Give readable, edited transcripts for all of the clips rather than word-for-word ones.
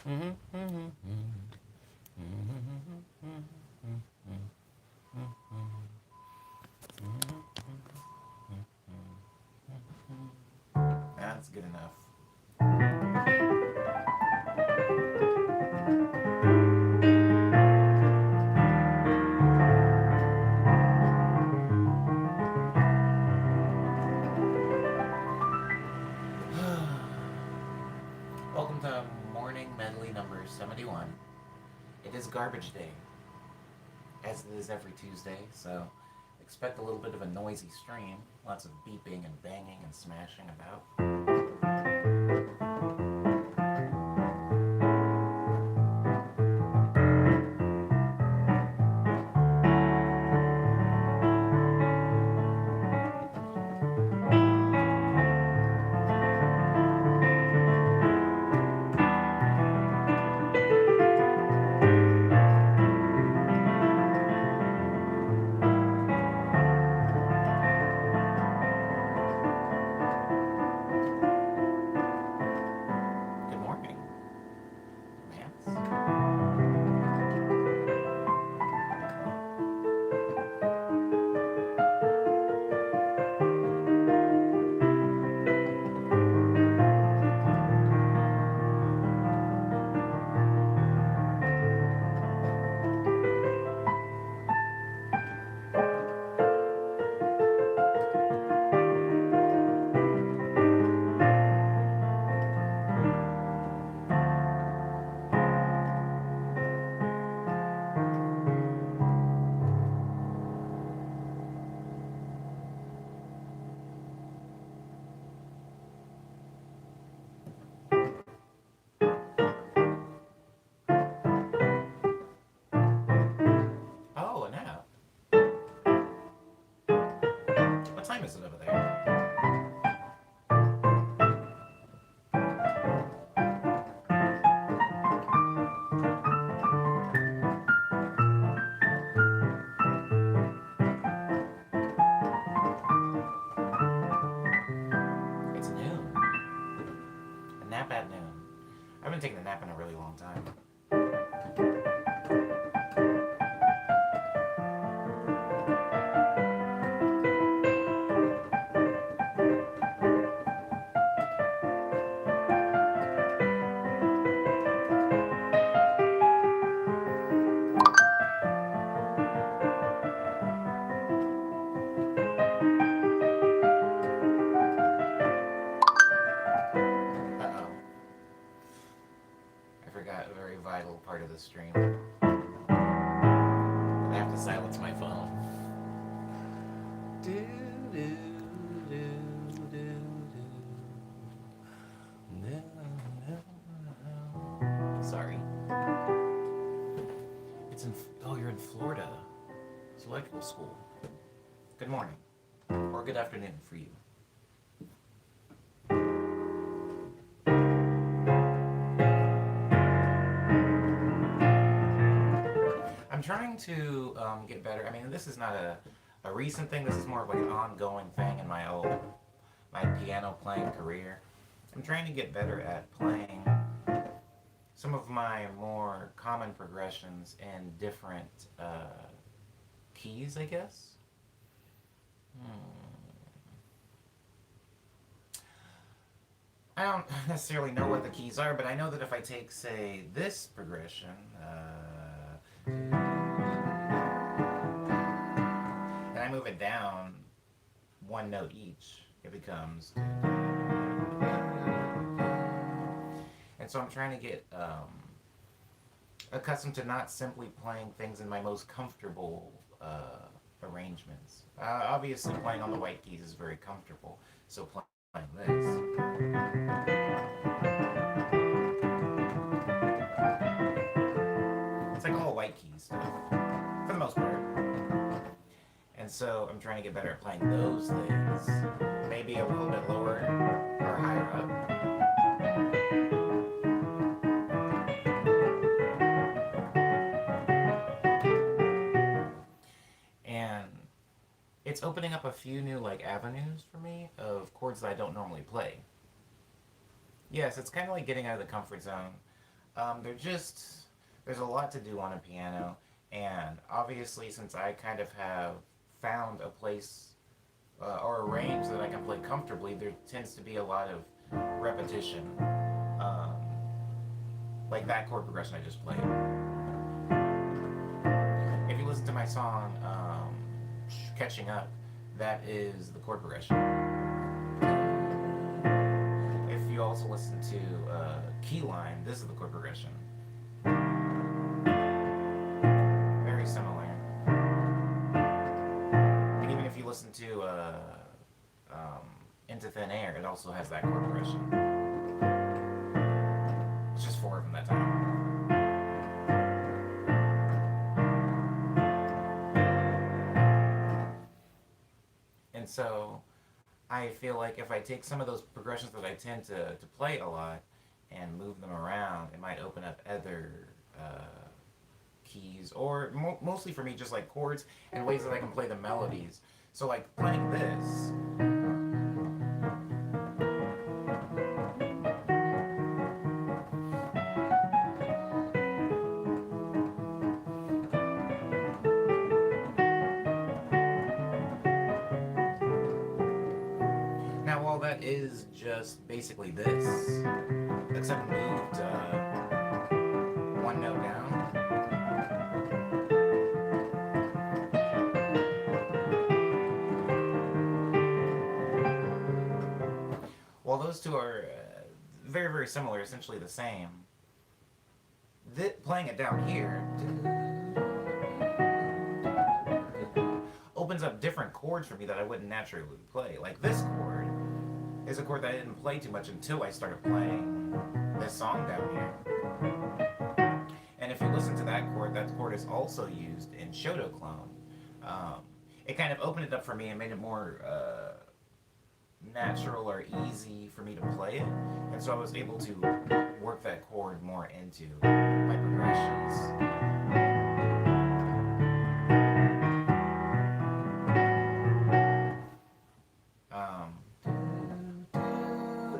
That's good enough. Welcome to morning medley number 71. It is garbage day, as it is every Tuesday, so expect a little bit of a noisy stream, lots of beeping and banging and smashing about. Good morning, Mance. Oh, a nap. What time is it over there? It's noon. A nap at noon. I've been taking a nap in a really long time. Uh-oh. I forgot a very vital part of the stream. I have to silence my phone. Do, do, do, do, do. Sorry. Oh, you're in Florida. It's electrical school. Good morning. Or good afternoon for you. I'm trying to get better. I mean, this is not a recent thing. This is more of like an ongoing thing in my piano playing career. I'm trying to get better at playing some of my more common progressions in different keys, I guess. I don't necessarily know what the keys are, but I know that if I take, say, this progression, and I move it down one note each, it becomes. And so I'm trying to get accustomed to not simply playing things in my most comfortable arrangements. Obviously, playing on the white keys is very comfortable, so playing this. It's like all white keys stuff, for the most part. And so I'm trying to get better at playing those things. Maybe a little bit lower or higher up. And it's opening up a few new like avenues for me of chords that I don't normally play. Yes, it's kind of like getting out of the comfort zone there's a lot to do on a piano, and obviously, since I kind of have found a place or a range that I can play comfortably, there tends to be a lot of repetition. Um, like that chord progression I just played. If you listen to my song, Catching Up, that is the chord progression. If you also listen to Keyline, this is the chord progression. Very similar. And even if you listen to Into Thin Air, it also has that chord progression. It's just four of them that time. And so I feel like if I take some of those progressions that I tend to play a lot and move them around, it might open up other keys, or mostly for me, just like chords and ways that I can play the melodies. So, like playing this. Now, while that is just basically this, except moved one note down. While those two are very, very similar, essentially the same, playing it down here opens up different chords for me that I wouldn't naturally play. Like this chord is a chord that I didn't play too much until I started playing this song down here. And if you listen to that chord is also used in Shoto Clone. It kind of opened it up for me and made it more natural or easy for me to play it. And so I was able to work that chord more into my progressions.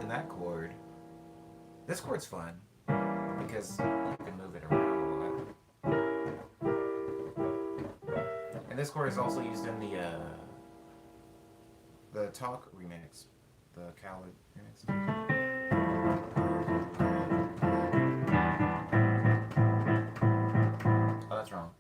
In that chord, this chord's fun because you can move it around a lot. And this chord is also used in the Talk remix, the Khaled remix. Oh, that's wrong.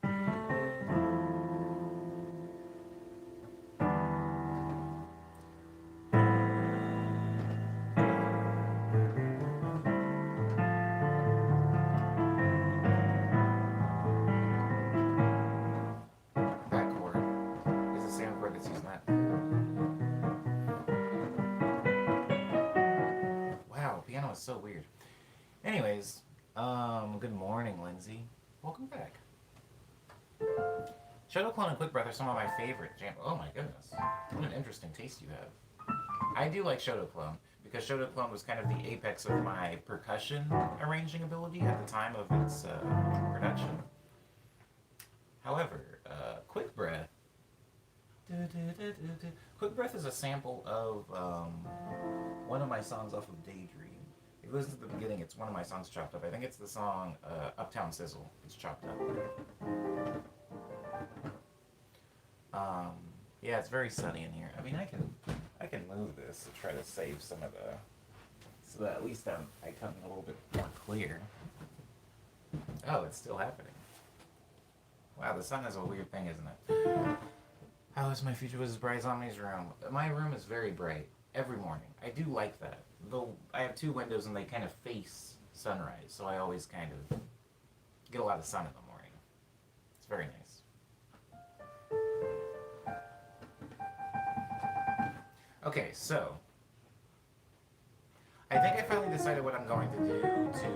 That chord is the same chord that's used in that. Wow, piano is so weird. Anyways, good morning, Lindsay. Welcome back. Shoto Clone and Quick Breath are some of my favorite jams. Oh my goodness, what an interesting taste you have. I do like Shoto Clone because Shoto Clone was kind of the apex of my percussion arranging ability at the time of its production. However, Quick Breath. Quick Breath is a sample of one of my songs off of Daydream. If you listen to the beginning, it's one of my songs chopped up. I think it's the song Uptown Sizzle. It's chopped up. Yeah, it's very sunny in here. I mean, I can move this to try to save some of the, so that at least I come a little bit more clear. Oh, it's still happening. Wow, the sun is a weird thing, isn't it? How is my future was as bright as Omni's room? My room is very bright every morning. I do like that. Though I have two windows and they kind of face sunrise, so I always kind of get a lot of sun in the morning. It's very nice. Okay, so I think I finally decided what I'm going to do to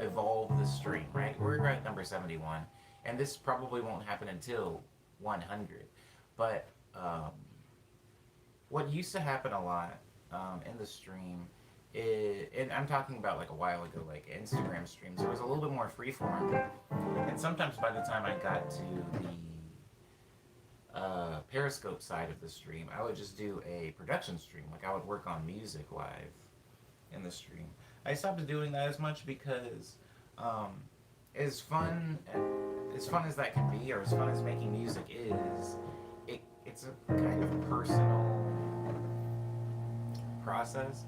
evolve the stream, right? We're at number 71, and this probably won't happen until 100. But what used to happen a lot in the stream is, and I'm talking about like a while ago, like Instagram streams, it was a little bit more freeform. And sometimes by the time I got to the Periscope side of the stream, I would just do a production stream. Like I would work on music live in the stream. I stopped doing that as much because Um, as fun as fun as that can be, or as fun as making music is, it's a kind of personal process.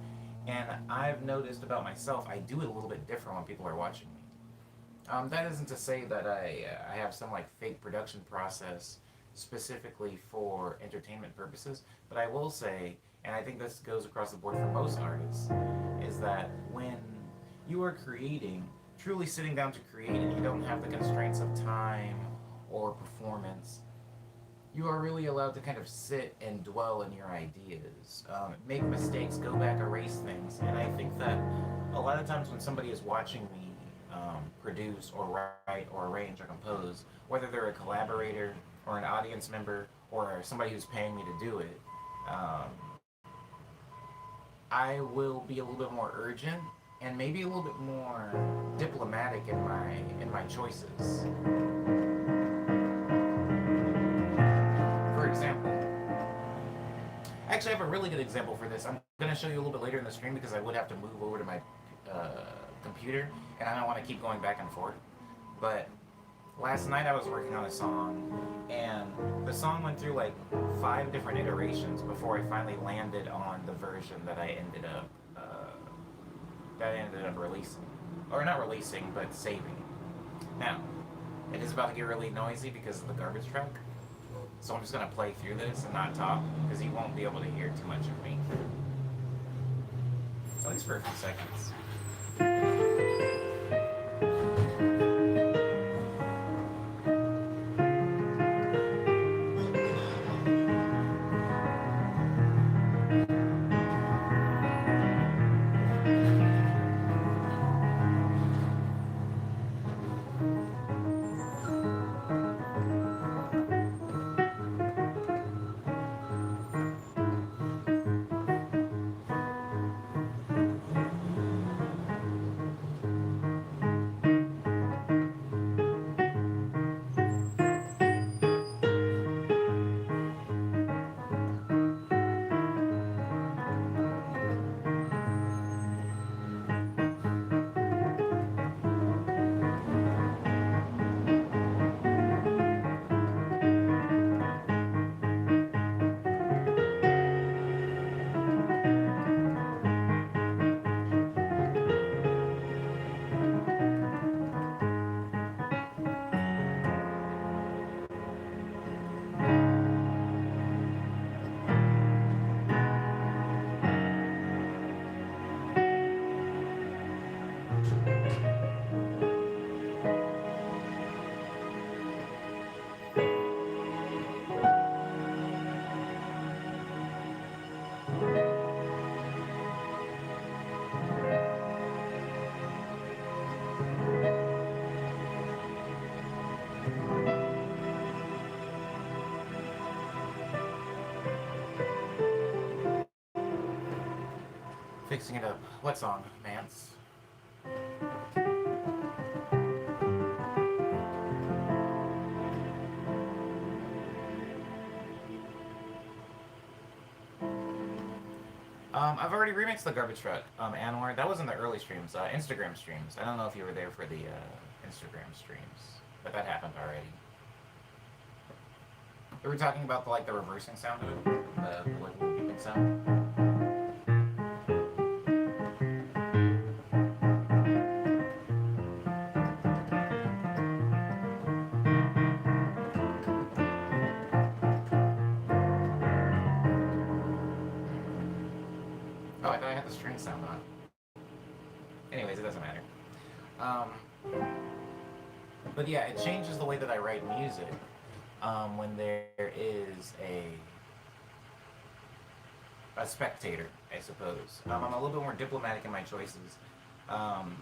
And I've noticed about myself, I do it a little bit different when people are watching me. That isn't to say that I have some like fake production process specifically for entertainment purposes, but I will say, and I think this goes across the board for most artists, is that when you are creating, truly sitting down to create, and you don't have the constraints of time or performance, you are really allowed to kind of sit and dwell in your ideas, make mistakes, go back, erase things. And I think that a lot of times when somebody is watching me produce or write or arrange or compose, whether they're a collaborator or an audience member or somebody who's paying me to do it, um, I will be a little bit more urgent and maybe a little bit more diplomatic in my choices. For example, actually, I have a really good example for this. I'm going to show you a little bit later in the stream because I would have to move over to my computer, and I don't want to keep going back and forth. But last night I was working on a song, and the song went through like 5 different iterations before I finally landed on the version that I ended up releasing, or not releasing, but saving. Now, it is about to get really noisy because of the garbage truck. So I'm just going to play through this and not talk because you won't be able to hear too much of me. At least for a few seconds. Fixing it up. What song, Mance? I've already remixed the garbage truck, Anwar. That was in the early streams, Instagram streams. I don't know if you were there for the Instagram streams, but that happened already. We were talking about the reversing sound of it, the like beeping sound. Oh, I thought I had the string sound on. Anyways, it doesn't matter. Um, but yeah, it changes the way that I write music when there is a spectator, I suppose. I'm a little bit more diplomatic in my choices. Um,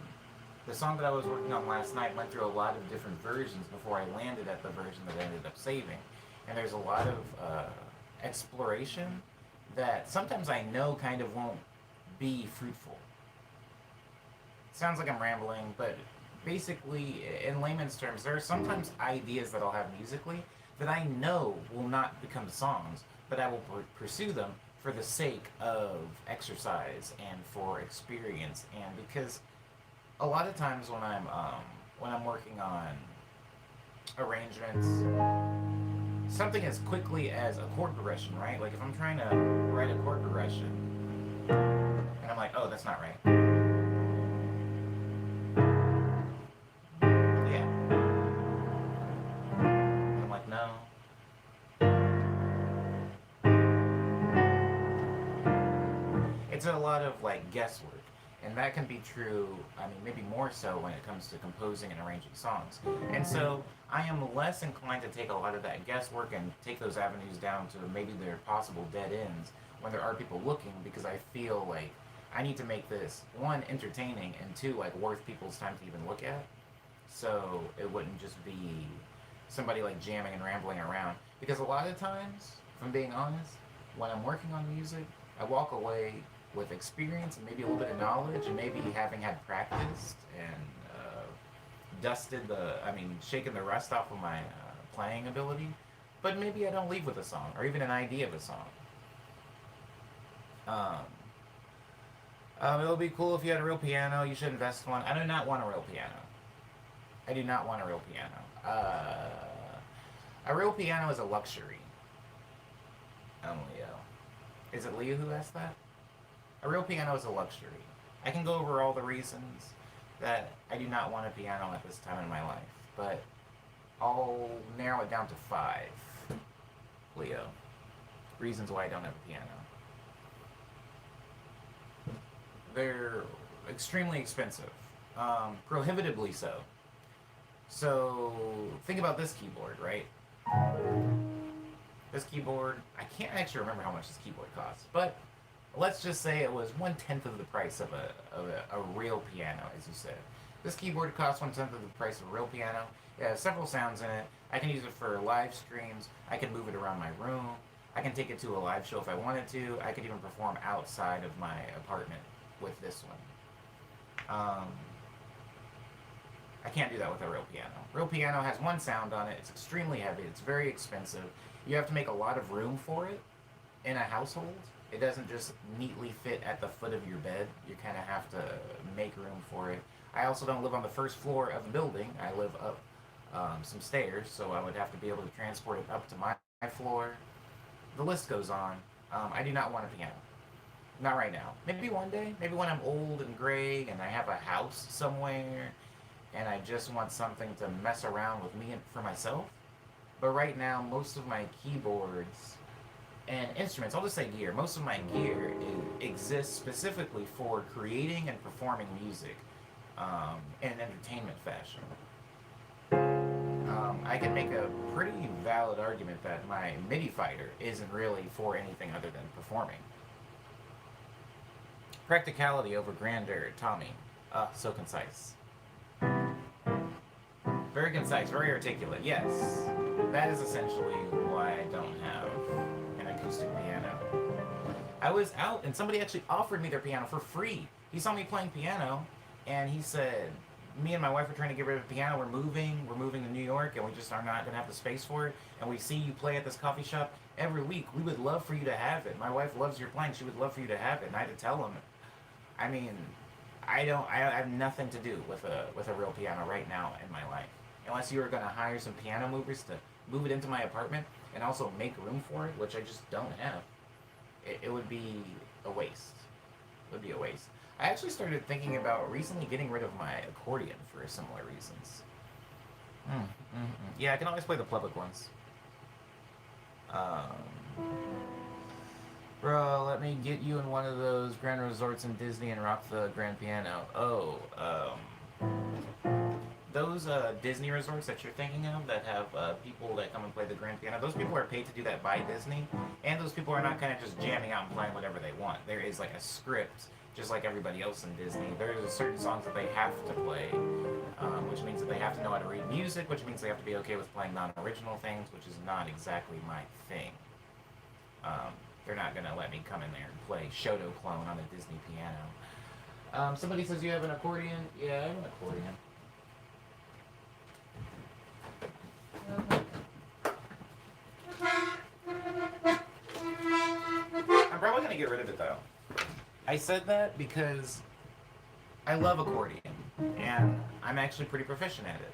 the song that I was working on last night went through a lot of different versions before I landed at the version that I ended up saving. And there's a lot of exploration that sometimes I know kind of won't be fruitful. Sounds like I'm rambling, but basically, in layman's terms, there are sometimes ideas that I'll have musically that I know will not become songs, but I will pursue them for the sake of exercise and for experience, and because a lot of times when I'm working on arrangements, something as quickly as a chord progression, right? Like if I'm trying to write a chord progression, and I'm like, oh, that's not right. Yeah. And I'm like, no. It's a lot of like guesswork. And that can be true, I mean, maybe more so when it comes to composing and arranging songs. And so I am less inclined to take a lot of that guesswork and take those avenues down to maybe their possible dead ends when there are people looking, because I feel like I need to make this, one, entertaining, and two, like worth people's time to even look at. So it wouldn't just be somebody like jamming and rambling around. Because a lot of times, if I'm being honest, when I'm working on music, I walk away with experience and maybe a little bit of knowledge, and maybe having had practiced and dusted shaken the rust off of my playing ability. But maybe I don't leave with a song or even an idea of a song. Um, it would be cool if you had a real piano. You should invest in one. I do not want a real piano. I do not want a real piano. A real piano is a luxury. Leo. Is it Leo who asked that? A real piano is a luxury. I can go over all the reasons that I do not want a piano at this time in my life, but I'll narrow it down to five, Leo. Reasons why I don't have a piano. They're extremely expensive, prohibitively so. So think about this keyboard, right? This keyboard, I can't actually remember how much this keyboard costs, but let's just say it was 1/10 of the price of a real piano, as you said. This keyboard costs 1/10 of the price of a real piano. It has several sounds in it. I can use it for live streams. I can move it around my room. I can take it to a live show if I wanted to. I could even perform outside of my apartment with this one. I can't do that with a real piano. Real piano has one sound on it. It's extremely heavy. It's very expensive. You have to make a lot of room for it in a household. It doesn't just neatly fit at the foot of your bed. You kind of have to make room for it. I also don't live on the first floor of the building. I live up some stairs, so I would have to be able to transport it up to my floor. The list goes on. I do not want a piano. Not right now. Maybe one day. Maybe when I'm old and gray and I have a house somewhere and I just want something to mess around with me and for myself. But right now, most of my keyboards and instruments, I'll just say gear, most of my gear exists specifically for creating and performing music in an entertainment fashion. I can make a pretty valid argument that my MIDI fighter isn't really for anything other than performing. Practicality over grandeur, Tommy. So concise. Very concise, very articulate. Yes, that is essentially why I don't have an acoustic piano. I was out and somebody actually offered me their piano for free. He saw me playing piano and he said, me and my wife are trying to get rid of the piano. We're moving to New York, and we just are not going to have the space for it. And we see you play at this coffee shop every week. We would love for you to have it. My wife loves your playing. She would love for you to have it. And I had to tell him, I mean, I have nothing to do with a real piano right now in my life. Unless you were going to hire some piano movers to move it into my apartment and also make room for it, which I just don't have. It would be a waste. It would be a waste. I actually started thinking about recently getting rid of my accordion for similar reasons. Yeah, I can always play the public ones. Bro, let me get you in one of those grand resorts in Disney and rock the grand piano. Those Disney resorts that you're thinking of that have people that come and play the grand piano, those people are paid to do that by Disney, and those people are not kind of just jamming out and playing whatever they want. There is like a script, just like everybody else in Disney. There's certain songs that they have to play, which means that they have to know how to read music, which means they have to be okay with playing non-original things, which is not exactly my thing. They're not going to let me come in there and play Shoto Clone on a Disney piano. Somebody says you have an accordion. Yeah, I have an accordion. I'm probably going to get rid of it though. I said that because I love accordion. and I'm actually pretty proficient at it.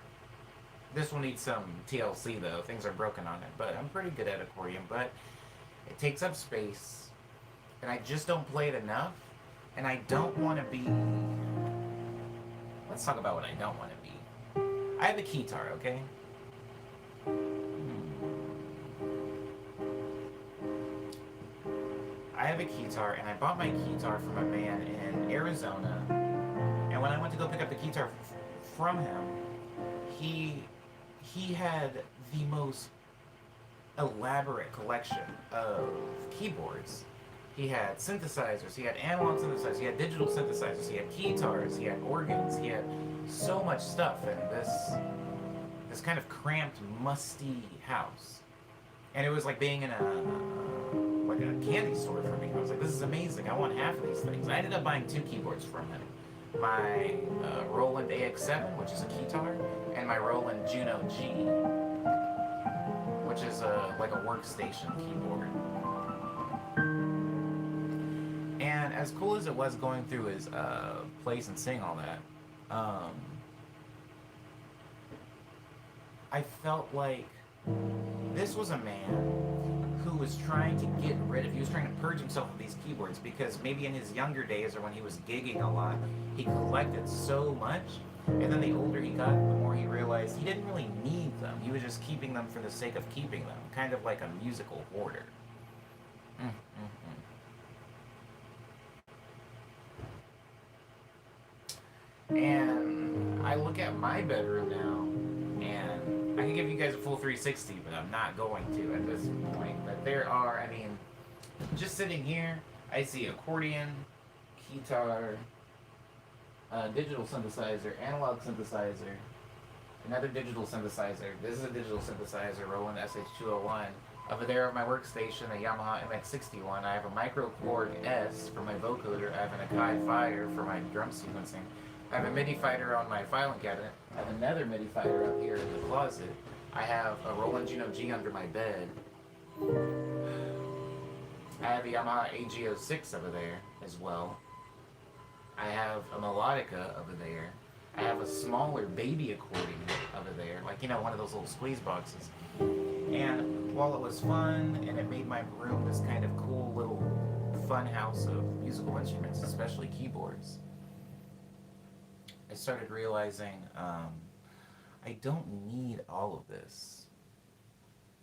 This will need some TLC though. Things are broken on it, but I'm pretty good at accordion. But it takes up space, and I just don't play it enough. And I don't want to be. Let's talk about what I don't want to be. I have a guitar, okay? I have a guitar, and I bought my guitar from a man in Arizona. And when I went to go pick up the guitar from him, he he had the most elaborate collection of keyboards. He had synthesizers, he had analog synthesizers, he had digital synthesizers, he had guitars, he had organs, he had so much stuff in this kind of cramped, musty house. And it was like being in a candy store for me. I was like, this is amazing. I want half of these things. I ended up buying two keyboards from him. My Roland AX7, which is a guitar, and my Roland Juno G, which is like a workstation keyboard. And as cool as it was going through his place and seeing all that, I felt like this was a man who was trying to he was trying to purge himself of these keyboards because maybe in his younger days or when he was gigging a lot, he collected so much. And then the older he got, the more he realized he didn't really need them. He was just keeping them for the sake of keeping them, kind of like a musical hoarder. And I look at my bedroom now, and I can give you guys a full 360, but I'm not going to at this point. But there are, I mean, just sitting here, I see accordion, guitar, digital synthesizer, analog synthesizer, another digital synthesizer. This is a digital synthesizer, Roland SH201. Over there on my workstation, a Yamaha MX61. I have a Micro Korg S for my vocoder. I have an Akai Fire for my drum sequencing. I have a MIDI fighter on my filing cabinet. I have another MIDI fighter up here in the closet. I have a Roland Juno G under my bed. I have a Yamaha AG06 over there as well. I have a melodica over there. I have a smaller baby accordion over there, like, you know, one of those little squeeze boxes. And while it was fun and it made my room this kind of cool little fun house of musical instruments, especially keyboards, I started realizing I don't need all of this.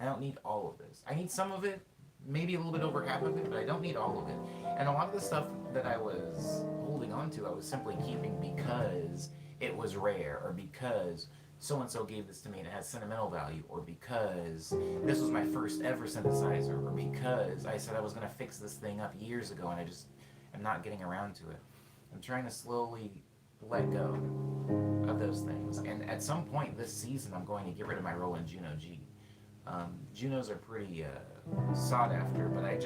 I don't need all of this. I need some of it, maybe a little bit over half of it, but I don't need all of it. And a lot of the stuff that I was holding on to, I was simply keeping because it was rare, or because so-and-so gave this to me and it has sentimental value, or because this was my first ever synthesizer, or because I said I was going to fix this thing up years ago and I just am not getting around to it. I'm trying to slowly let go of those things. And at some point this season, I'm going to get rid of my Roland Juno G. Junos are pretty sought after, but I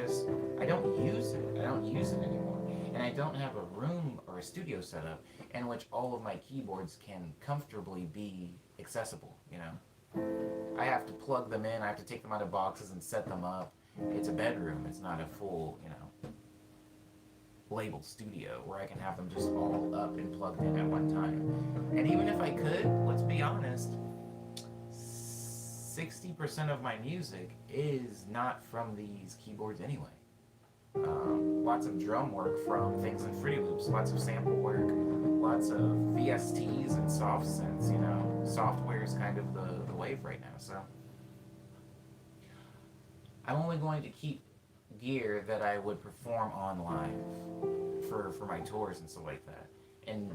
don't use it. I don't use it anymore. And I don't have a room or a studio set up in which all of my keyboards can comfortably be accessible, you know. I have to plug them in, I have to take them out of boxes and set them up. It's a bedroom, it's not a full, you know, labeled studio where I can have them just all up and plugged in at one time. And even if I could, let's be honest, 60% of my music is not from these keyboards anyway. Lots of drum work from things in Fruity Loops, lots of sample work, lots of VSTs and soft synths, you know. Software is kind of the wave right now, so I'm only going to keep gear that I would perform on live for my tours and stuff like that. And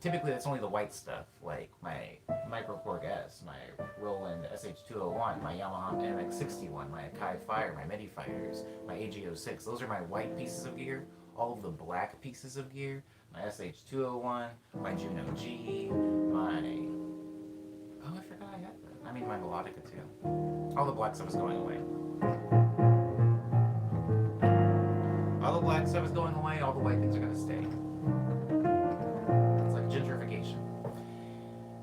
typically that's only the white stuff, like my Micro Korg S, my Roland SH201, my Yamaha MX61, my Akai Fire, my MIDI fighters, my AG06. Those are my white pieces of gear. All of the black pieces of gear, my SH201, my Juno G, my... Oh, I forgot I had that. I mean, my melodica too. All the black stuff is going away. All the black stuff is going away, all the white things are going to stay. It's like gentrification.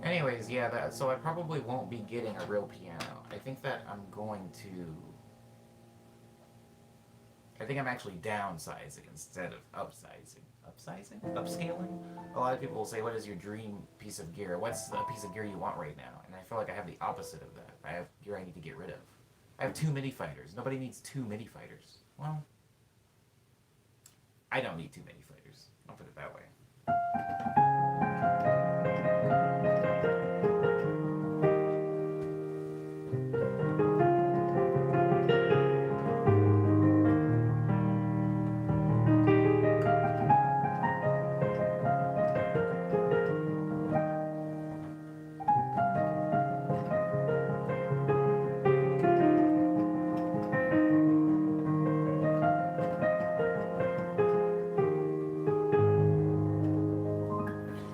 Anyways, yeah, so I probably won't be getting a real piano. I think that I'm going to I think I'm actually downsizing instead of upsizing. Upsizing? Upscaling? A lot of people will say, what is your dream piece of gear? What's the piece of gear you want right now? And I feel like I have the opposite of that. I have gear I need to get rid of. I have too many fighters. Nobody needs too many fighters. Well, I don't need too many fighters. I'll put it that way.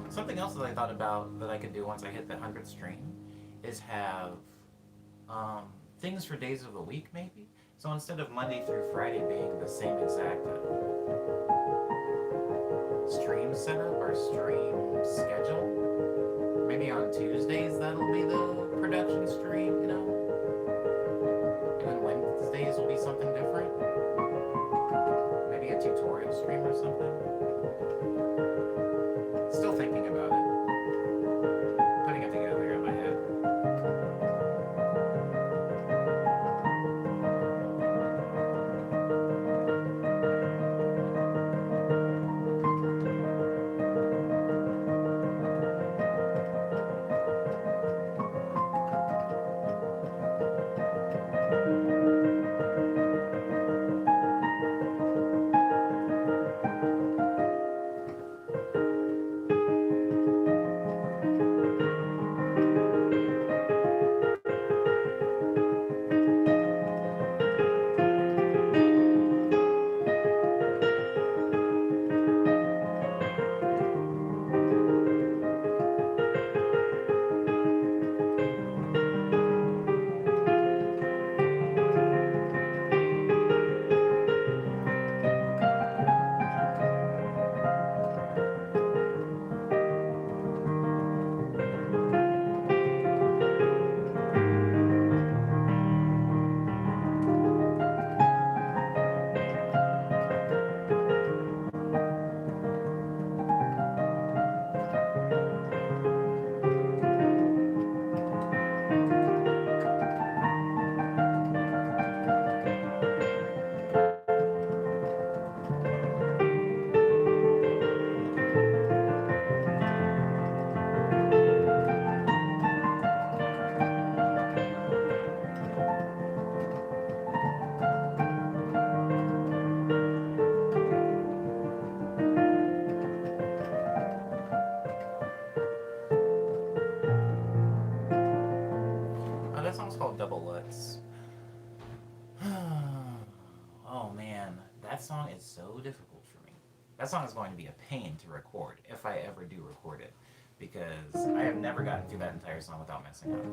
Something else that I thought about that I could do once I hit the 100th stream is have things for days of the week, maybe. So instead of Monday through Friday being the same exact stream setup or stream schedule, maybe on Tuesdays that'll be the production stream, you know? And then Wednesdays will be something different. Maybe a tutorial stream or something. Still thinking about it. Putting it together in my head. Oh, that song's called Double Lutz. Oh man, that song is so difficult for me. That song is going to be a pain to record if I ever do record it, because I have never gotten through that entire song without messing up.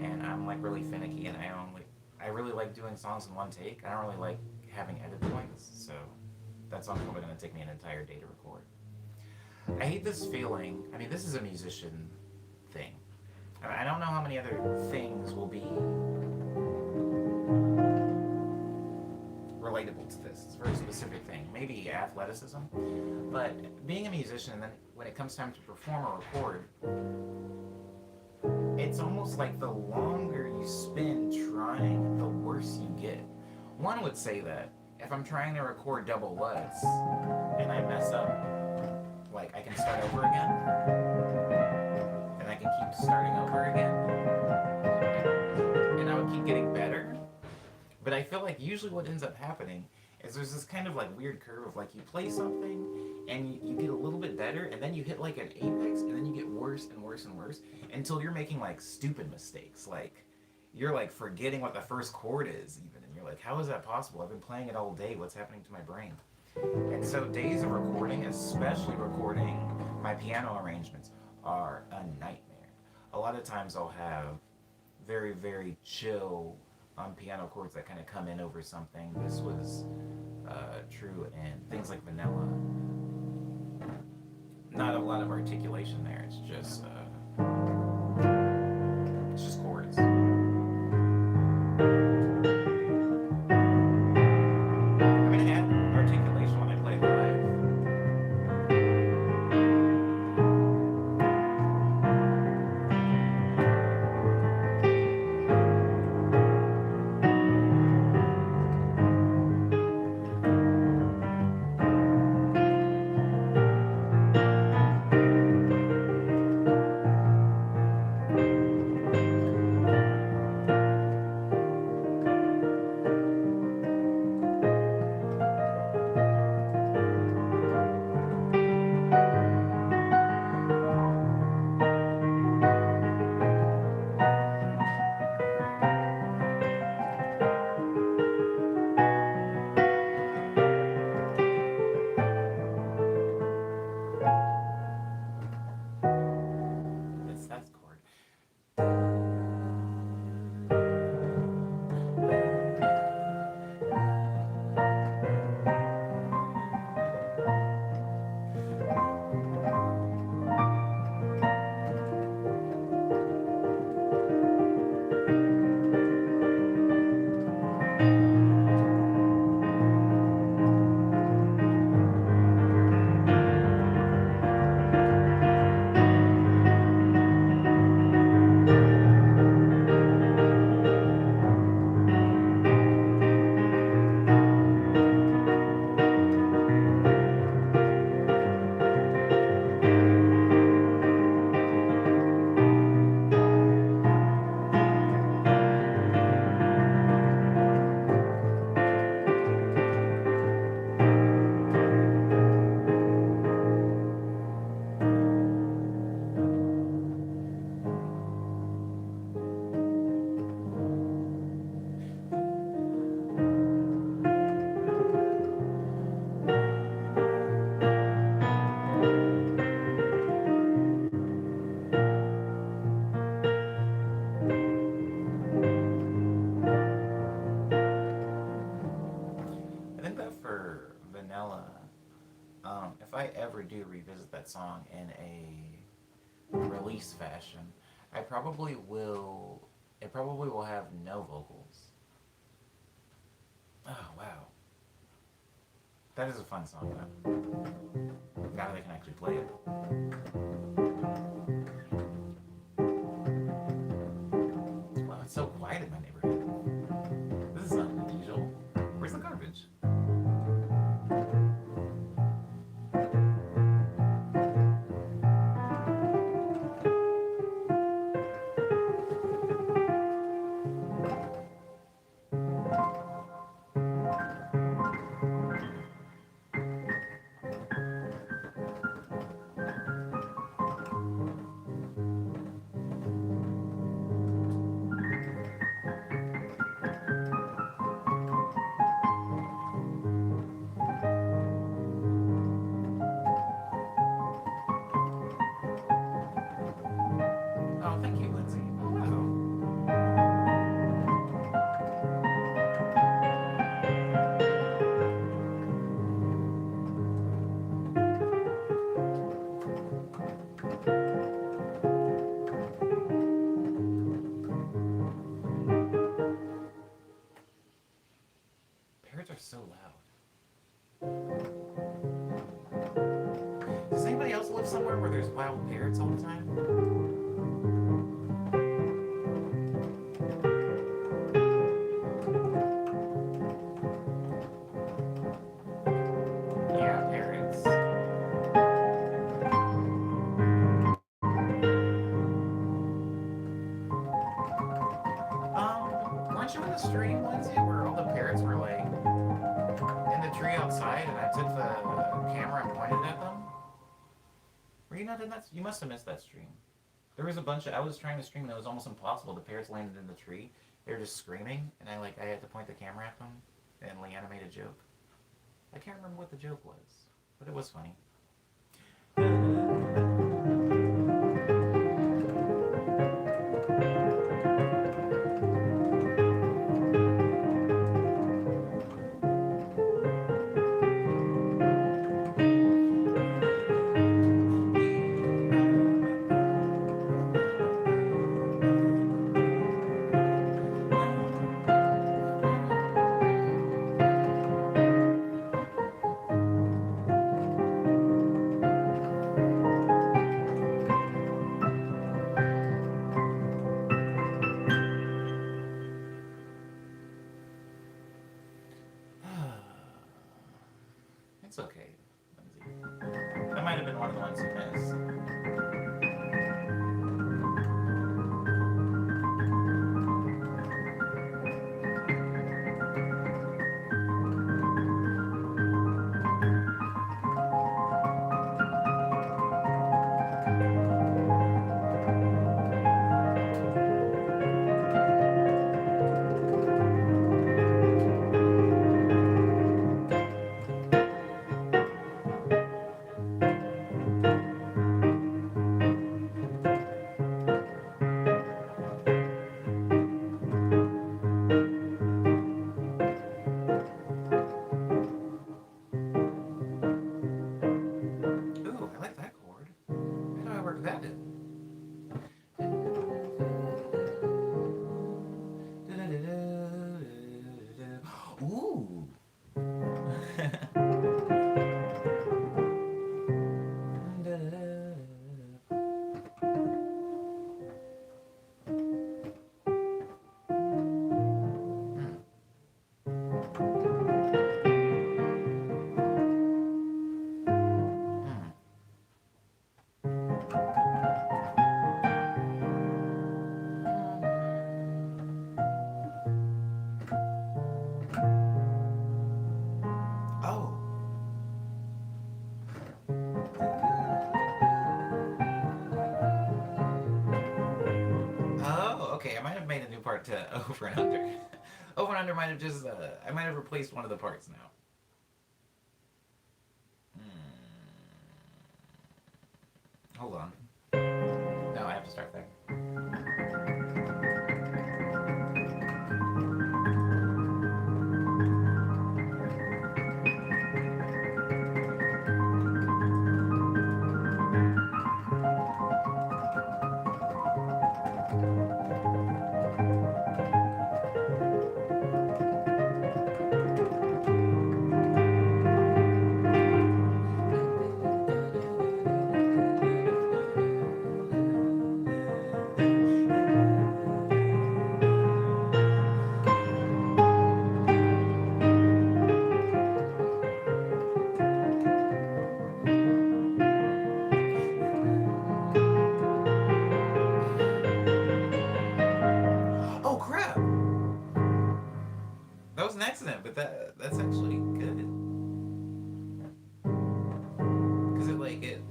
And I'm like really finicky, and I really like doing songs in one take. I don't really like having edit points, so that song's probably going to take me an entire day to record. I hate this feeling. I mean, this is a musician thing. I don't know how many other things will be relatable to this. It's a very specific thing. Maybe athleticism. But being a musician, and then when it comes time to perform or record, it's almost like the longer you spend trying, the worse you get. One would say that if I'm trying to record Double Lutz and I mess up, like I can start over again, and I can keep starting over again, and I would keep getting better. But I feel like usually what ends up happening is there's this kind of like weird curve of like you play something and you get a little bit better, and then you hit like an apex, and then you get worse and worse and worse until you're making like stupid mistakes. Like you're like forgetting what the first chord is even, and you're like, how is that possible? I've been playing it all day. What's happening to my brain? And so days of recording, especially recording my piano arrangements, are a nightmare. A lot of times I'll have very, very chill piano chords that kind of come in over something. This was true in things like Vanilla. Not a lot of articulation there. It's just chords. that song in a release fashion, I probably will. It probably will have no vocals. Oh wow, that is a fun song though. Now they can actually play it. Wow, it's so quiet in my neighborhood. This is not unusual. Where's the garbage? Oh, thank you, Lindsay. Oh, wow. Parrots are so loud. Does anybody else live somewhere where there's wild parrots all the time? Yeah, parrots. Weren't you in the stream, Lindsay, where all the parrots were like in the tree outside, and I took the camera and pointed at them? Were you not in that? You must have missed that stream. There was a bunch of. I was trying to stream, and it was almost impossible. The parrots landed in the tree. They were just screaming, and I had to point the camera at them, and Leanna made a joke. I can't remember what the joke was, but it was funny. It's okay, Lindsay. That might have been one of the ones you missed. Ooh, I like that chord. How do I work that in? Ooh. Oh. Oh, okay. I might have made a new part to over and under. Over and under might have just. I might have replaced one of the parts now. Hold on. No, I have to start there. was an accident, but that's actually good. Cause it like it.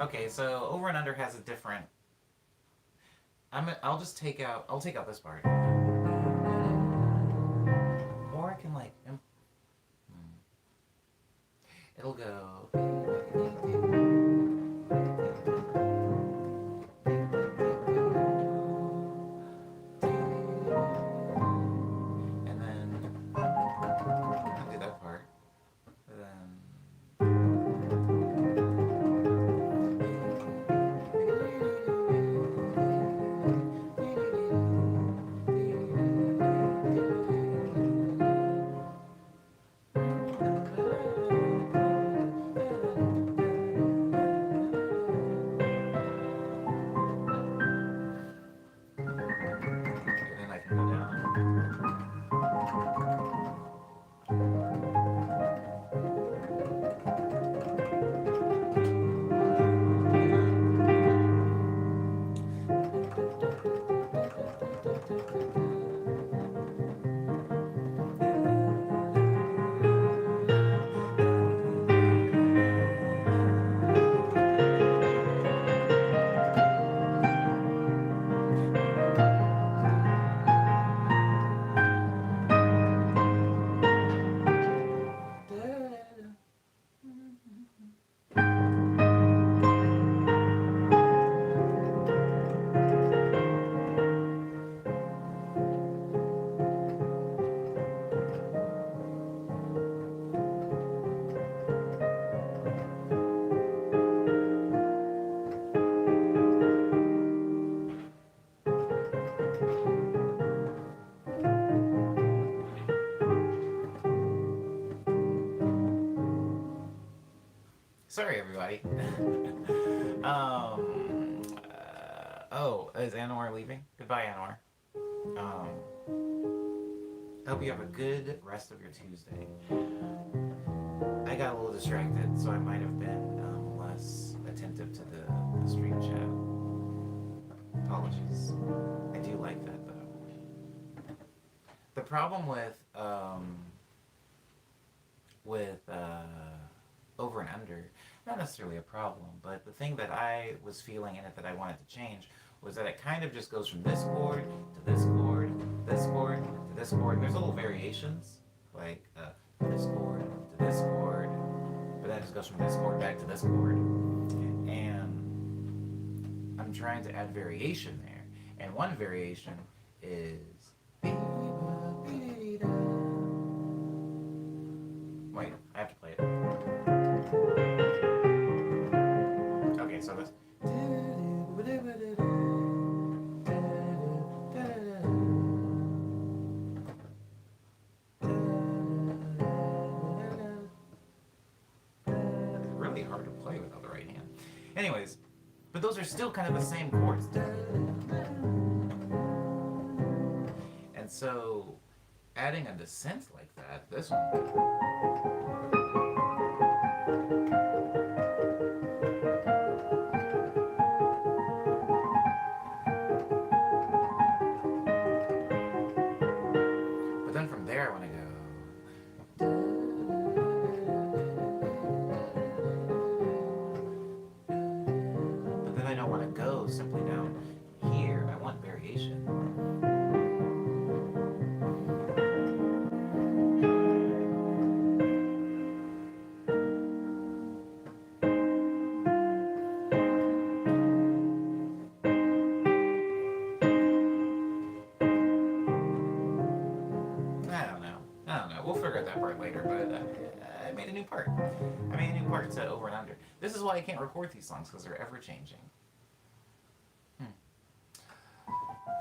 Okay, so over and under has a different. I'll just take out. I'll take out this part. Or I can like. It'll go. And then I'll do that part. Then. Then I can go down. Sorry, everybody. Oh, is Anwar leaving? Goodbye, Anwar. I hope you have a good rest of your Tuesday. I got a little distracted, so I might have been less attentive to the stream chat. Apologies. I do like that, though. The problem with over and under, not necessarily a problem, but the thing that I was feeling in it that I wanted to change was that it kind of just goes from this chord to this chord, this chord to this chord. And there's little variations, like this chord to this chord, but that just goes from this chord back to this chord. And I'm trying to add variation there. And one variation is. Wait, I have to play it. Okay, so this. Really hard to play without the right hand. Anyways, but those are still kind of the same chords. And so adding a descent like that, this one, but then from there I want to go. But then I don't want to go simply down here. I want variation. I don't know. We'll figure out that part later, but I made a new part. I made a new part to over and under. This is why I can't record these songs, because they're ever changing.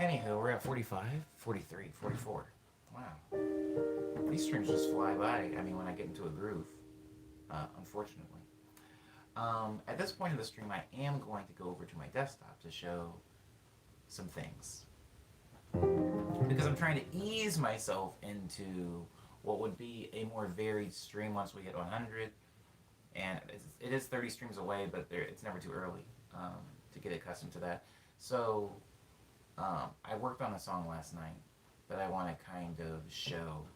Anywho, we're at 45, 43, 44. Wow. These streams just fly by, I mean, when I get into a groove, unfortunately. At this point in the stream, I am going to go over to my desktop to show some things. Because I'm trying to ease myself into what would be a more varied stream once we hit 100. And it is 30 streams away, but it's never too early to get accustomed to that. So I worked on a song last night that I want to kind of show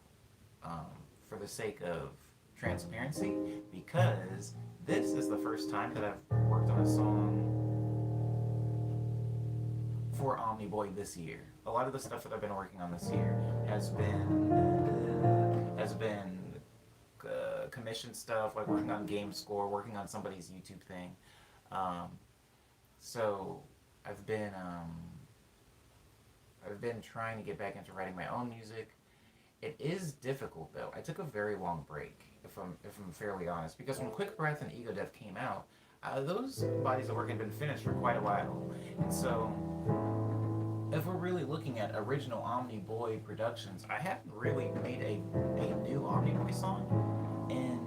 for the sake of transparency, because this is the first time that I've worked on a song for Omni Boy this year. A lot of the stuff that I've been working on this year has been commission stuff, like working on game score, working on somebody's YouTube thing. So I've been trying to get back into writing my own music. It is difficult though. I took a very long break, if I'm fairly honest, because when Quick Breath and Ego Death came out, those bodies of work had been finished for quite a while, and so if we're really looking at original Omni Boy productions, I haven't really made a new Omni Boy song in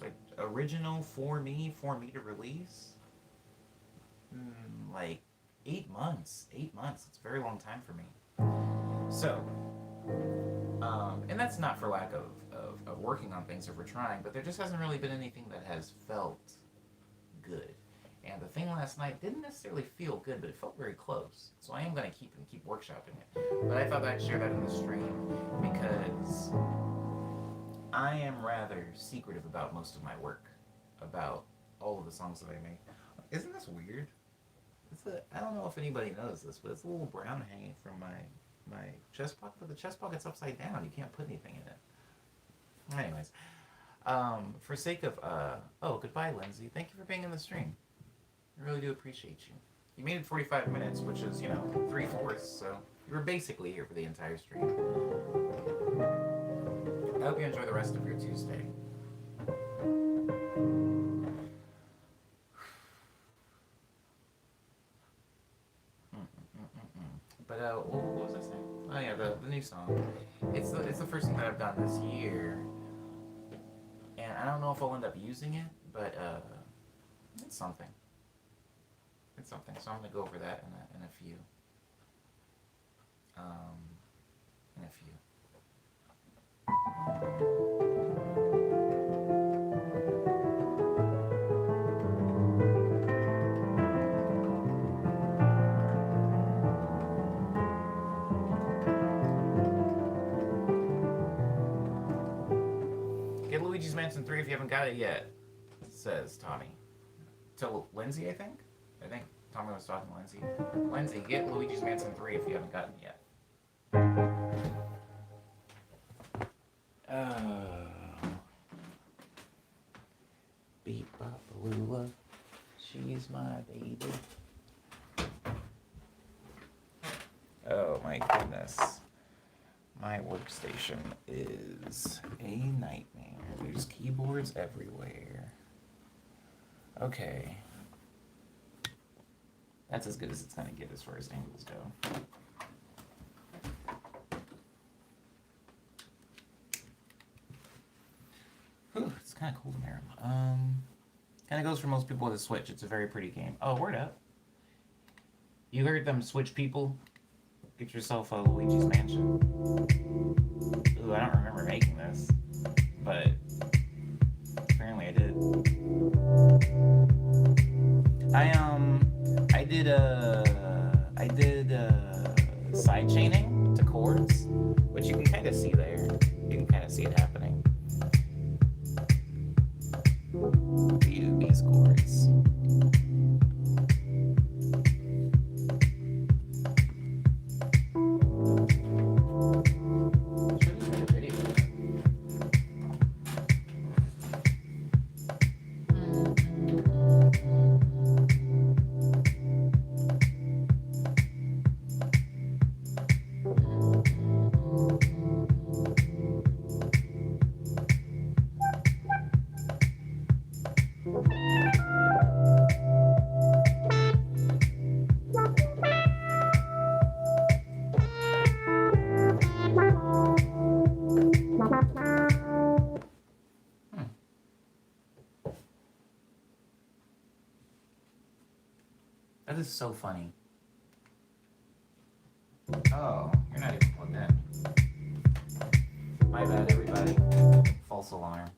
like original for me to release, like 8 months. 8 months. It's a very long time for me. So, and that's not for lack of working on things or for trying, but there just hasn't really been anything that has felt good. And the thing last night didn't necessarily feel good, but it felt very close. So I am going to keep workshopping it. But I thought I'd share that in the stream because I am rather secretive about most of my work, about all of the songs that I make. Isn't this weird? I don't know if anybody knows this, but it's a little brown hanging from my chest pocket, but the chest pocket's upside down. You can't put anything in it. Anyways, for sake of, oh, goodbye, Lindsay. Thank you for being in the stream. I really do appreciate you. You made it 45 minutes, which is, 3/4, so you were basically here for the entire stream. I hope you enjoy the rest of your Tuesday. But, what was I saying? Oh yeah, the new song. It's the first thing that I've done this year. And I don't know if I'll end up using it, but, it's something. It's something, so I'm going to go over that in a few. Get Luigi's Mansion 3 if you haven't got it yet, says Tommy. To Lindsay, I think Tommy was talking to Lindsay. Lindsay, get Luigi's Mansion 3 if you haven't gotten it yet. Beep bop lula, she's my baby. Oh my goodness. My workstation is a nightmare. There's keyboards everywhere. Okay. That's as good as it's going to get as far as angles go. Whew, it's kind of cold in here. Kind of goes for most people with a Switch. It's a very pretty game. Oh, word up. You heard them Switch people? Get yourself a Luigi's Mansion. Ooh, I don't remember making this, but apparently I did. I did side chaining to chords, which you can kind of see there. You can kind of see it happening. These chords. That is so funny. Oh, you're not even plugged in. My bad, everybody. False alarm.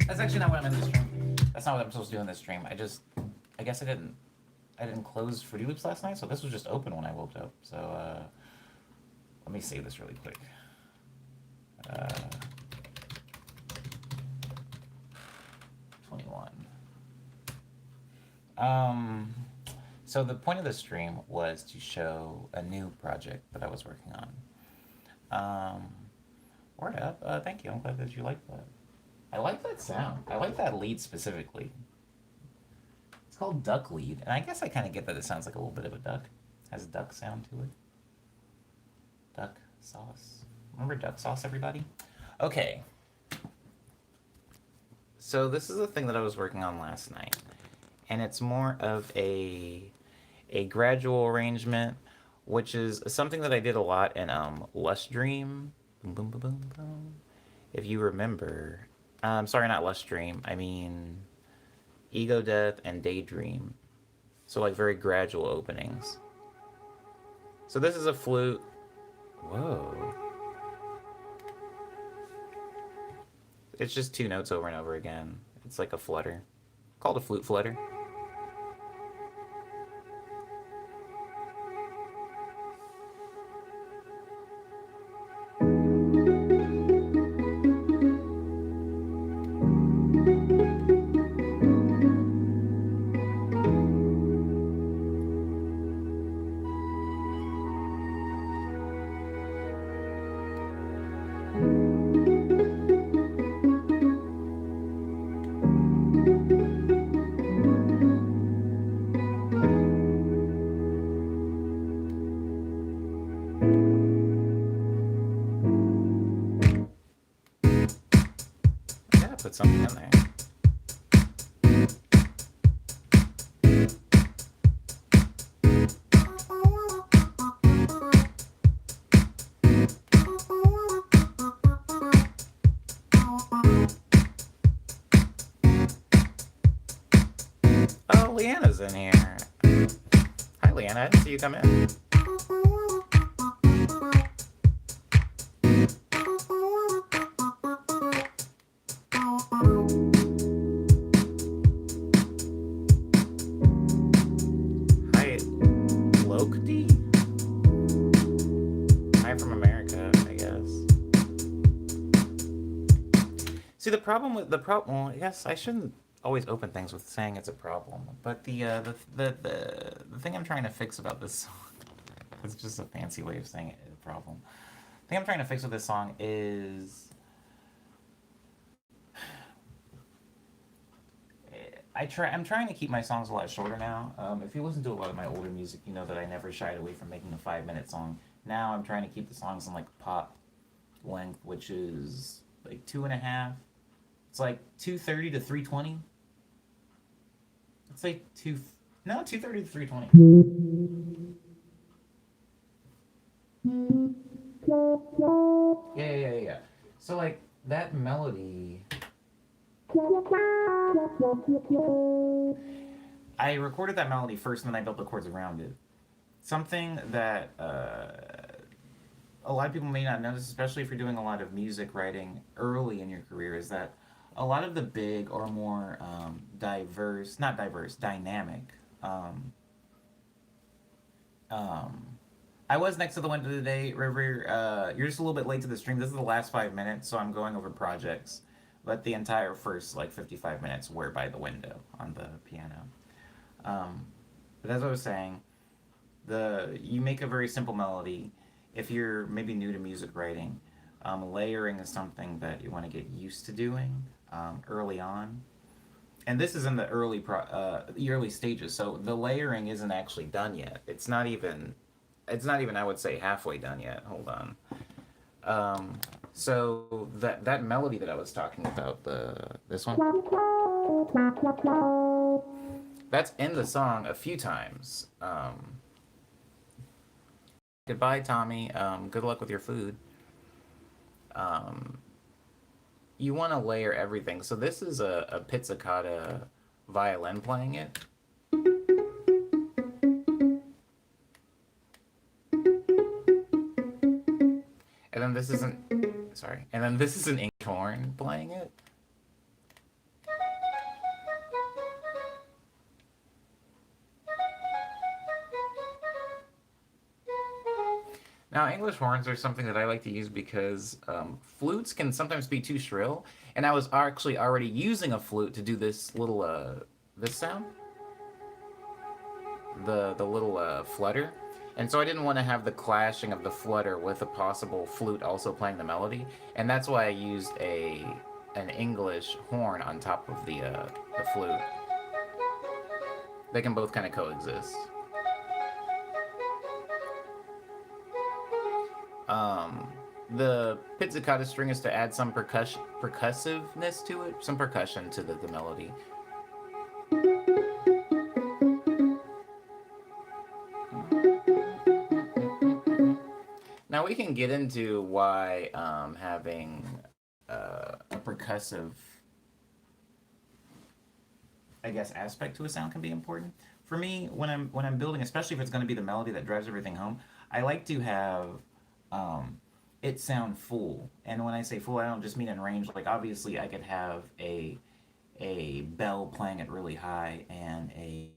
That's actually not what I'm in this stream. That's not what I'm supposed to do in this stream. I guess I didn't close Fruity Loops last night, so this was just open when I woke up. So, let me save this really quick. 21. So the point of the stream was to show a new project that I was working on. Word up. Thank you. I'm glad that you liked that. I like that sound. I like that lead specifically. It's called Duck Lead, and I guess I kind of get that it sounds like a little bit of a duck. It has a duck sound to it. Duck sauce. Remember duck sauce, everybody? Okay. So this is the thing that I was working on last night, and it's more of a gradual arrangement, which is something that I did a lot in Lush Dream. Boom, boom, boom, boom, boom. If you remember, sorry, not Lush Dream. I mean, Ego Death and Daydream. So like very gradual openings. So this is a flute. Whoa. It's just two notes over and over again. It's like a flutter. Called a flute flutter. Put something in there. Oh, Leanna's in here. Hi, Leanna. I didn't see you come in. See, the problem with the problem. Well, I guess I shouldn't always open things with saying it's a problem, but the thing I'm trying to fix about this song, it's just a fancy way of saying it, a problem. The thing I'm trying to fix with this song is I'm trying to keep my songs a lot shorter now. If you listen to a lot of my older music, you know that I never shied away from making a 5 minute song. Now I'm trying to keep the songs in like pop length, which is like 2.5. It's like 230 to 320. It's like two. No, 230 to 320. Yeah. So like that melody, I recorded that melody first, and then I built the chords around it. Something that a lot of people may not notice, especially if you're doing a lot of music writing early in your career, is that a lot of the big or more diverse, not diverse, dynamic. Um, um, I was next to the window today, River. You're just a little bit late to the stream. This is the last 5 minutes, so I'm going over projects. But the entire first like 55 minutes were by the window on the piano. Um, but as I was saying, the you make a very simple melody. If you're maybe new to music writing, layering is something that you want to get used to doing early on. And this is in the early stages, so the layering isn't actually done yet. It's not even I would say halfway done yet. Hold on. So that melody that I was talking about, the this one, that's in the song a few times. Goodbye, Tommy. Good luck with your food. Um, you want to layer everything. So this is a pizzicato violin playing it. And then this isn't, sorry. And then this is an English horn playing it. Now, English horns are something that I like to use because flutes can sometimes be too shrill, and I was actually already using a flute to do this little this sound, the little flutter, and so I didn't want to have the clashing of the flutter with a possible flute also playing the melody, and that's why I used a an English horn on top of the flute. They can both kind of coexist. Um, the pizzicato string is to add some percussiveness to it, some percussion to the melody. Now we can get into why having a percussive, I guess, aspect to a sound can be important. For me, when I'm building, especially if it's going to be the melody that drives everything home, I like to have um, it sound full. And when I say full, I don't just mean in range. Like obviously, I could have a bell playing it really high and a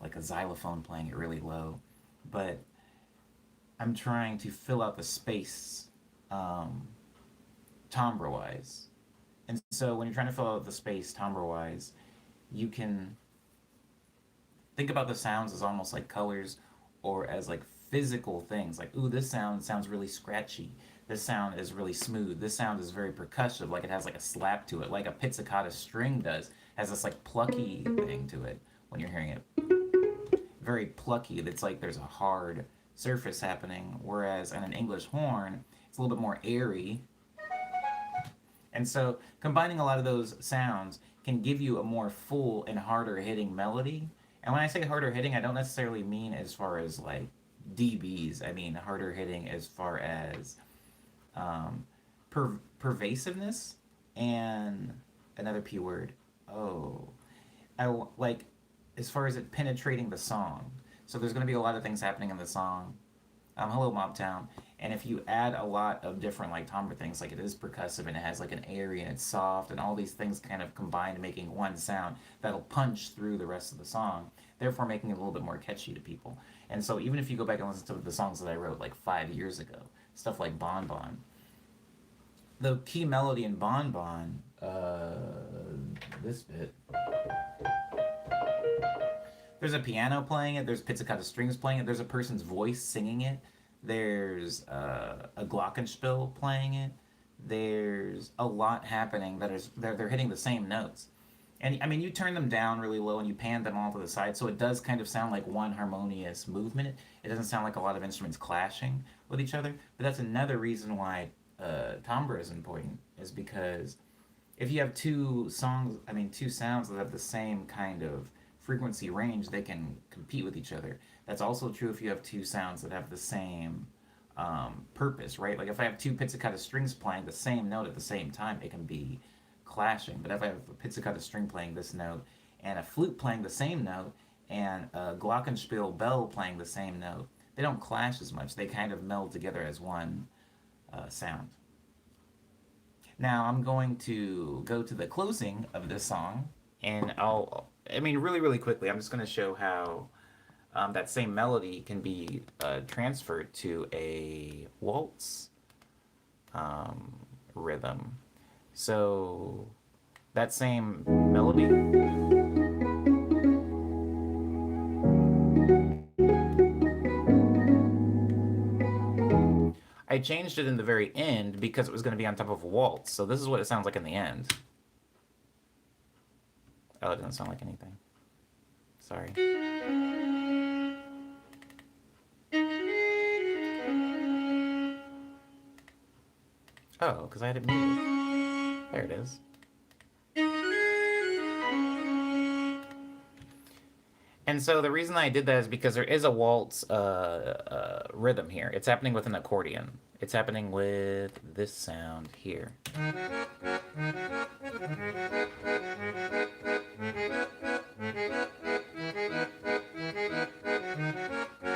like a xylophone playing it really low, but I'm trying to fill out the space um, timbre wise. And so when you're trying to fill out the space timbre wise, you can think about the sounds as almost like colors or as like physical things. Like, ooh, this sound sounds really scratchy. This sound is really smooth. This sound is very percussive, like it has like a slap to it, like a pizzicato string does. Has this like plucky thing to it when you're hearing it. Very plucky. It's like there's a hard surface happening. Whereas in an English horn, it's a little bit more airy. And so combining a lot of those sounds can give you a more full and harder hitting melody. And when I say harder hitting, I don't necessarily mean as far as like dBs. I mean harder hitting as far as um, pervasiveness and another P word. Oh, like as far as it penetrating the song. So there's going to be a lot of things happening in the song. Hello, Mobtown. And if you add a lot of different like timbre things, like it is percussive and it has like an airy and it's soft and all these things kind of combine making one sound that'll punch through the rest of the song, therefore making it a little bit more catchy to people. And so even if you go back and listen to the songs that I wrote like 5 years ago, stuff like Bon Bon, the key melody in Bon Bon, this bit, there's a piano playing it, there's pizzicato strings playing it, there's a person's voice singing it, there's a glockenspiel playing it, there's a lot happening that is they're hitting the same notes. And I mean, you turn them down really low and you pan them all to the side, so it does kind of sound like one harmonious movement. It doesn't sound like a lot of instruments clashing with each other. But that's another reason why timbre is important, is because if you have two sounds that have the same kind of frequency range, they can compete with each other. That's also true if you have two sounds that have the same purpose, right? Like if I have two pizzicato strings playing the same note at the same time, it can be clashing. But if I have a pizzicato string playing this note and a flute playing the same note and a glockenspiel bell playing the same note, they don't clash as much. They kind of meld together as one sound. Now I'm going to go to the closing of this song, and really, really quickly, I'm just going to show how that same melody can be transferred to a waltz rhythm. So that same melody. I changed it in the very end because it was going to be on top of a waltz. So this is what it sounds like in the end. Oh, it doesn't sound like anything. Sorry. Oh, because I had it muted. There it is. And so the reason I did that is because there is a waltz rhythm here. It's happening with an accordion. It's happening with this sound here.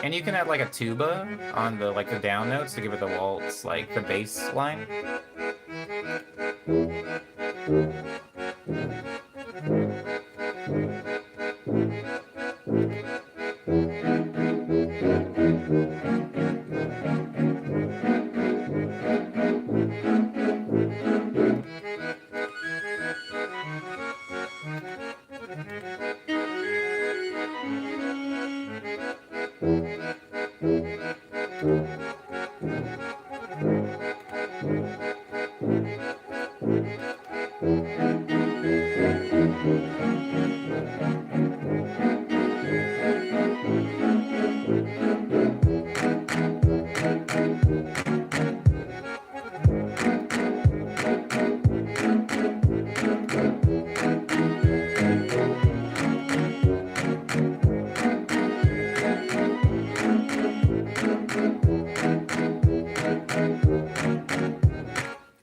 And you can add like a tuba on the down notes to give it the waltz, like the bass line.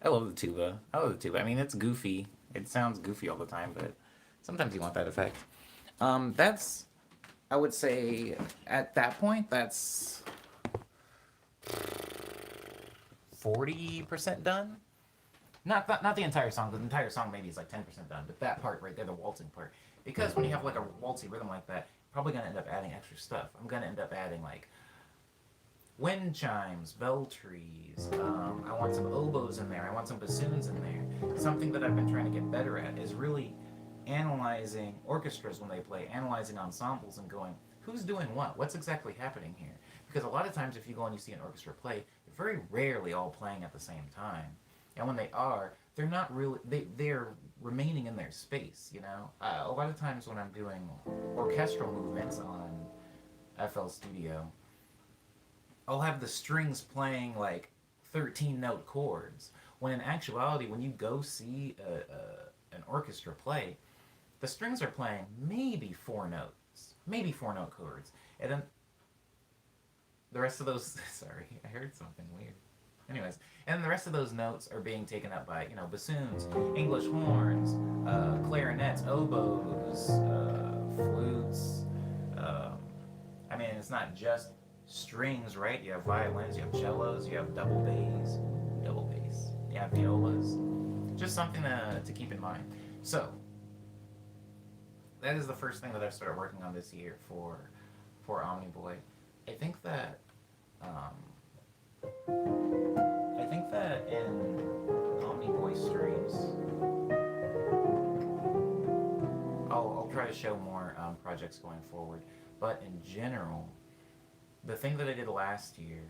I love the tuba. I love the tuba. I mean, it's goofy. It sounds goofy all the time, but sometimes you want that effect. That's, I would say, at that point, that's 40% done. Not the entire song. The entire song maybe is like 10% done, but that part right there, the waltzing part, because when you have like a waltzy rhythm like that, you're probably gonna end up adding extra stuff. I'm gonna end up adding like wind chimes, bell trees. I want some oboes in there. I want some bassoons in there. Something that I've been trying to get better at is really analyzing orchestras when they play, analyzing ensembles and going, who's doing what? What's exactly happening here? Because a lot of times if you go and you see an orchestra play, they're very rarely all playing at the same time. And when they are, they're not really, they're remaining in their space, you know? A lot of times when I'm doing orchestral movements on FL Studio, I'll have the strings playing like 13 note chords. When in actuality, when you go see an orchestra play, the strings are playing maybe 4 notes, maybe 4 note chords. And then the rest of those, sorry, I heard something weird. Anyways, and the rest of those notes are being taken up by, bassoons, English horns, clarinets, oboes, flutes. I mean, it's not just strings, right? You have violins, you have cellos, you have double bass, you have violas. Just something to keep in mind. So, that is the first thing that I've started working on this year for Omni Boy. I think that in to show more projects going forward. But in general, the thing that I did last year,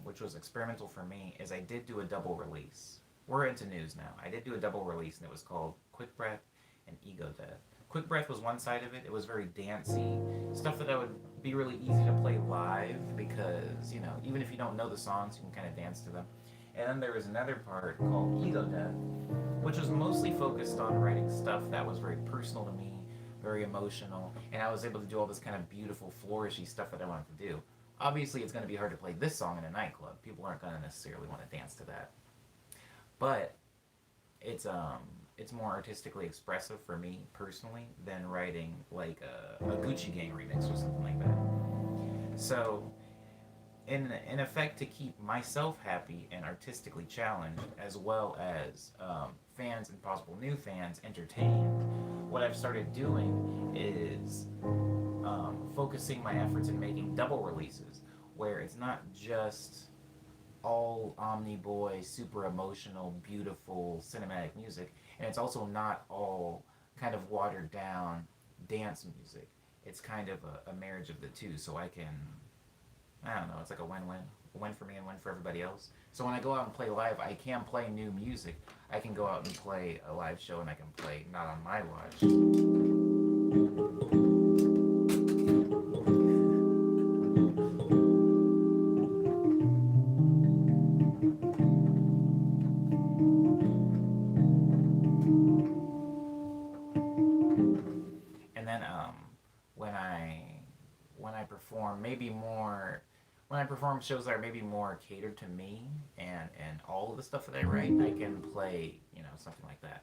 which was experimental for me, is I did do a double release. We're into news now. I did do a double release, and it was called Quick Breath and Ego Death. Quick Breath was one side of it. It was very dancey, stuff that I would be really easy to play live because, you know, even if you don't know the songs, you can kind of dance to them. And then there was another part called Ego Death, which was mostly focused on writing stuff that was very personal to me, very emotional, and I was able to do all this kind of beautiful, flourishy stuff that I wanted to do. Obviously, it's going to be hard to play this song in a nightclub. People aren't going to necessarily want to dance to that. But it's more artistically expressive for me personally than writing like a Gucci Gang remix or something like that. So in effect, to keep myself happy and artistically challenged, as well as fans and possible new fans entertained, what I've started doing is focusing my efforts in making double releases, where it's not just all Omni Boy, super emotional, beautiful, cinematic music, and it's also not all kind of watered down dance music. It's kind of a marriage of the two, so I can, I don't know, it's like a win-win. A win for me and win for everybody else. So when I go out and play live, I can play new music. I can go out and play a live show, and I can play not on my watch. And then when I when I perform, maybe more when I perform shows that are maybe more catered to me and all of the stuff that I write, I can play, you know, something like that.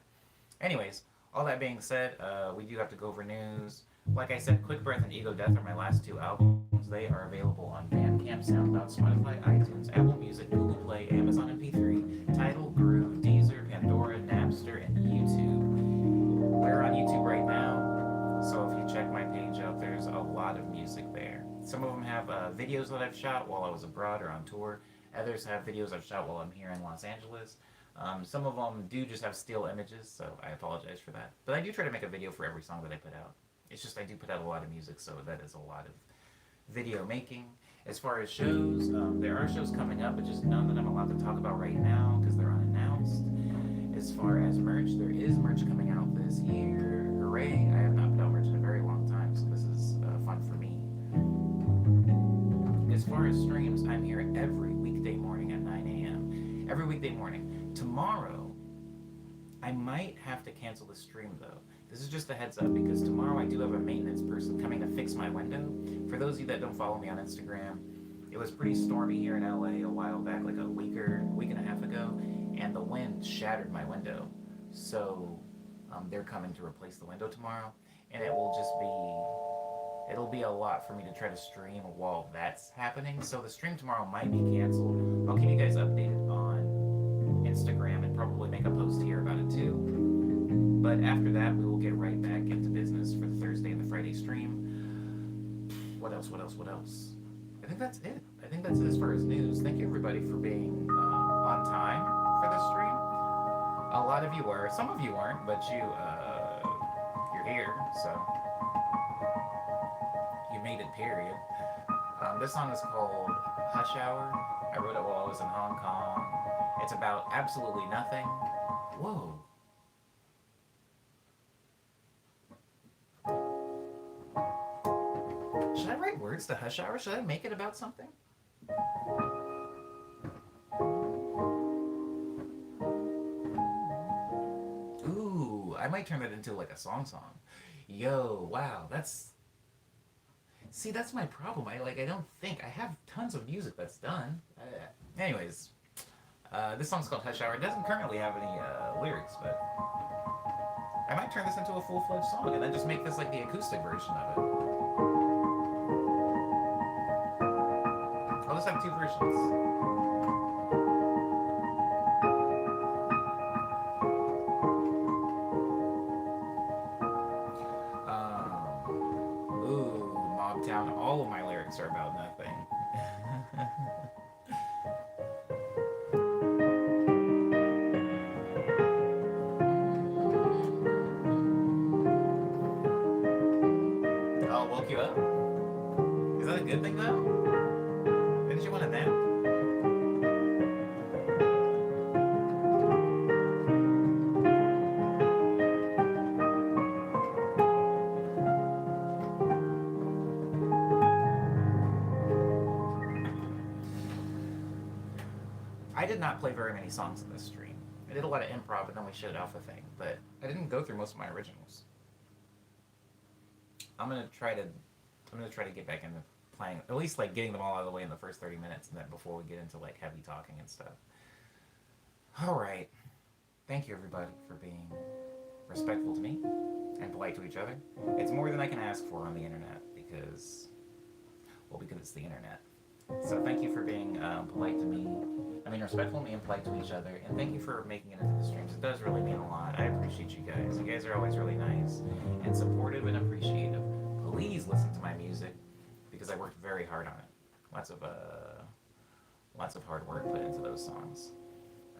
Anyways, all that being said, we do have to go over news. Like I said, Quick Breath and Ego Death are my last two albums. They are available on Bandcamp, SoundCloud, Spotify, iTunes, Apple Music, Google Play, Amazon MP3, Tidal, Groove, Deezer, Pandora, Napster, and YouTube. We're on YouTube right now, so if you check my page out, there's a lot of music there. Some of them have videos that I've shot while I was abroad or on tour. Others have videos I've shot while I'm here in Los Angeles. Some of them do just have still images, so I apologize for that. But I do try to make a video for every song that I put out. It's just I do put out a lot of music, so that is a lot of video making. As far as shows, there are shows coming up, but just none that I'm allowed to talk about right now because they're unannounced. As far as merch, there is merch coming out this year. Hooray! I have not put out merch in a very long time, so this is fun for me. As far as streams, I'm here every weekday morning at 9 a.m. Every weekday morning. Tomorrow, I might have to cancel the stream though. This is just a heads up because tomorrow I do have a maintenance person coming to fix my window. For those of you that don't follow me on Instagram, it was pretty stormy here in LA a while back, like a week and a half ago, and the wind shattered my window. So they're coming to replace the window tomorrow, and it'll be a lot for me to try to stream while that's happening. So the stream tomorrow might be canceled. I'll keep you guys updated on Instagram and probably make a post here about it too. But after that, we will get right back into business for the Thursday and the Friday stream. What else? I think that's it. I think that's it as far as news. Thank you everybody for being on time for this stream. A lot of you were. Some of you weren't, but you're here, so you made it, period. This song is called Hush Hour. I wrote it while I was in Hong Kong. It's about absolutely nothing. Whoa. Should I write words to Hush Hour? Should I make it about something? Ooh, I might turn that into like a song. Yo, wow, that's... See, that's my problem. I don't think... I have tons of music that's done. Anyways, this song's called Hush Hour. It doesn't currently have any lyrics, but... I might turn this into a full-fledged song and then just make this like the acoustic version of it. I'll just have two versions. Mobtown, all of my lyrics are about nothing. woke you up? Is that a good thing though? Didn't you want to nap? I did not play very many songs in this stream. I did a lot of improv, but then we showed off the thing. But I didn't go through most of my originals. I'm gonna try to, I'm gonna try to get back into playing, at least like getting them all out of the way in the first 30 minutes, and then before we get into like heavy talking and stuff. All right. Thank you everybody for being respectful to me and polite to each other. It's more than I can ask for on the internet because, well, because it's the internet. So thank you for being polite to me. I mean, respectful to me and polite to each other. And thank you for making it into the streams. It does really mean a lot. I appreciate you guys. You guys are always really nice and supportive and appreciative. Please listen to my music because I worked very hard on it. Lots of hard work put into those songs.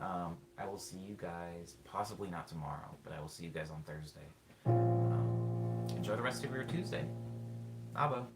I will see you guys, possibly not tomorrow, but I will see you guys on Thursday. Enjoy the rest of your Tuesday. Abo.